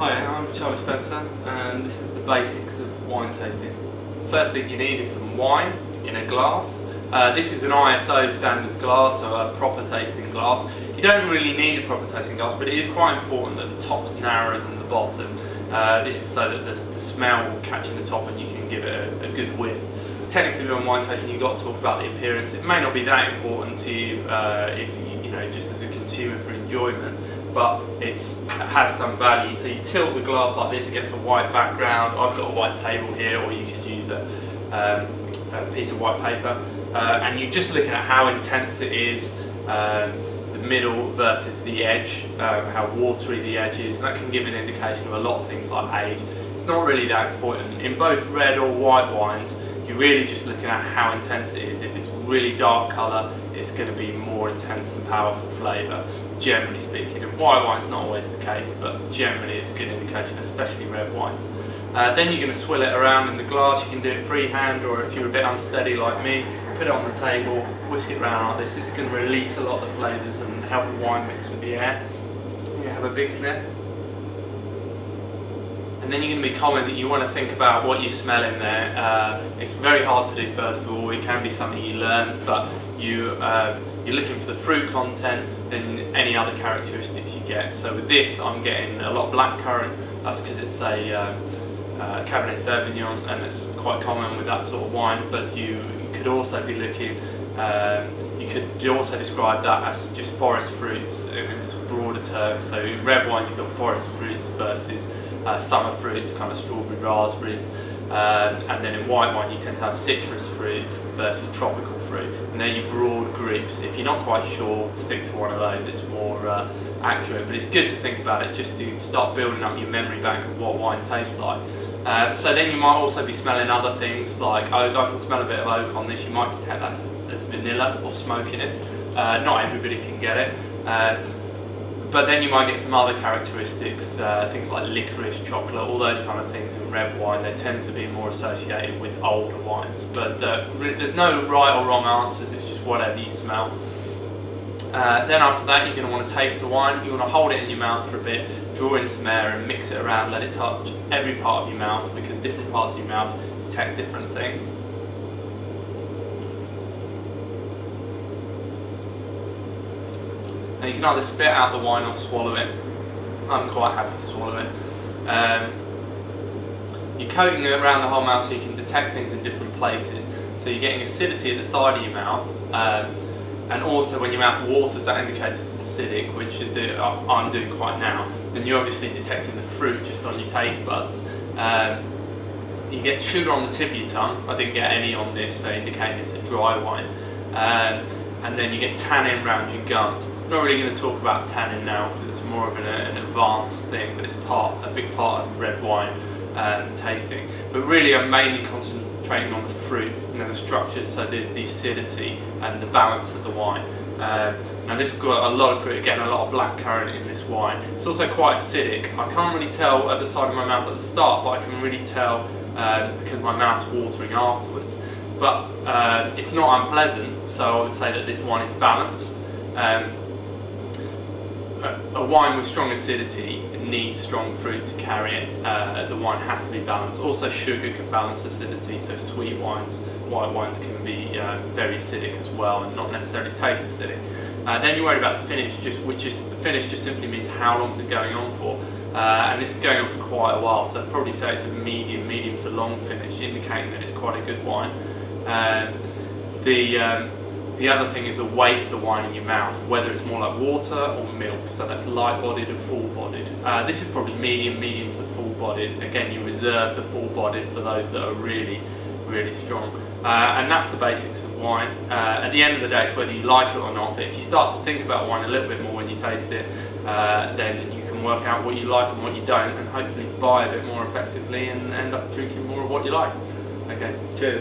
Hi, I'm Charlie Spencer and this is the basics of wine tasting. First thing you need is some wine in a glass. This is an ISO standards glass, so a proper tasting glass. You don't really need a proper tasting glass, but it is quite important that the top's narrower than the bottom. This is so that the smell will catch in the top and you can give it a good whiff. Technically on wine tasting you've got to talk about the appearance. It may not be that important to you if you know, just as a consumer for enjoyment, but it has some value. So you tilt the glass like this against a white background. I've got a white table here, or you could use a piece of white paper, and you're just looking at how intense it is, the middle versus the edge, how watery the edge is, and that can give an indication of a lot of things like age. It's not really that important. In both red or white wines, you're really just looking at how intense it is. If it's really dark colour, it's going to be more intense and powerful flavour, generally speaking. In white wine's not always the case, but generally it's a good indication, especially red wines. Then you're going to swill it around in the glass. You can do it freehand, or if you're a bit unsteady like me, put it on the table, whisk it around like this. This is going to release a lot of the flavours and help the wine mix with the air. You have a big sniff. And then you're going to be common that you want to think about what you smell in there. It's very hard to do first of all. It can be something you learn, but you're looking for the fruit content and any other characteristics you get. So with this, I'm getting a lot of blackcurrant. That's because it's a Cabernet Sauvignon, and it's quite common with that sort of wine. But you could also be looking. You could also describe that as just forest fruits in its broader term. So in red wines you've got forest fruits versus summer fruits, kind of strawberry, raspberries, and then in white wine you tend to have citrus fruit versus tropical fruit, and then your broad groups. If you're not quite sure, stick to one of those, it's more accurate, but it's good to think about it just to start building up your memory bank of what wine tastes like. So then you might also be smelling other things like oak. I can smell a bit of oak on this. You might detect that as vanilla or smokiness. Not everybody can get it. But then you might get some other characteristics, things like licorice, chocolate, all those kind of things in red wine. They tend to be more associated with older wines. But there's no right or wrong answers, it's just whatever you smell. Then after that you're going to want to taste the wine. You want to hold it in your mouth for a bit, draw in some air and mix it around, let it touch every part of your mouth, because different parts of your mouth detect different things. And you can either spit out the wine or swallow it. I'm quite happy to swallow it. You're coating it around the whole mouth so you can detect things in different places. So you're getting acidity at the side of your mouth, and also when your mouth waters, that indicates it's acidic, which is I'm doing quite now. Then you're obviously detecting the fruit just on your taste buds. You get sugar on the tip of your tongue. I didn't get any on this, so indicating it's a dry wine. And then you get tannin around your gums. I'm not really going to talk about tannin now because it's more of an advanced thing, but it's a big part of red wine tasting. But really I'm mainly concentrating on the fruit, the structures, so the acidity and the balance of the wine. Now this has got a lot of fruit, again a lot of blackcurrant in this wine. It's also quite acidic. I can't really tell at the side of my mouth at the start, but I can really tell because my mouth's watering afterwards. But it's not unpleasant, so I would say that this wine is balanced. A wine with strong acidity needs strong fruit to carry it. The wine has to be balanced. Also sugar can balance acidity, so sweet wines, white wines can be very acidic as well and not necessarily taste acidic. Then you worry about the finish, the finish just simply means how long is it going on for. And this is going on for quite a while, so I'd probably say it's a medium to long finish, indicating that it's quite a good wine. The other thing is the weight of the wine in your mouth, whether it's more like water or milk, so that's light-bodied or full-bodied. This is probably medium to full-bodied. Again, you reserve the full-bodied for those that are really, really strong. And that's the basics of wine. At the end of the day, it's whether you like it or not, but if you start to think about wine a little bit more when you taste it, then you can work out what you like and what you don't, and hopefully buy a bit more effectively and end up drinking more of what you like. Okay, cheers.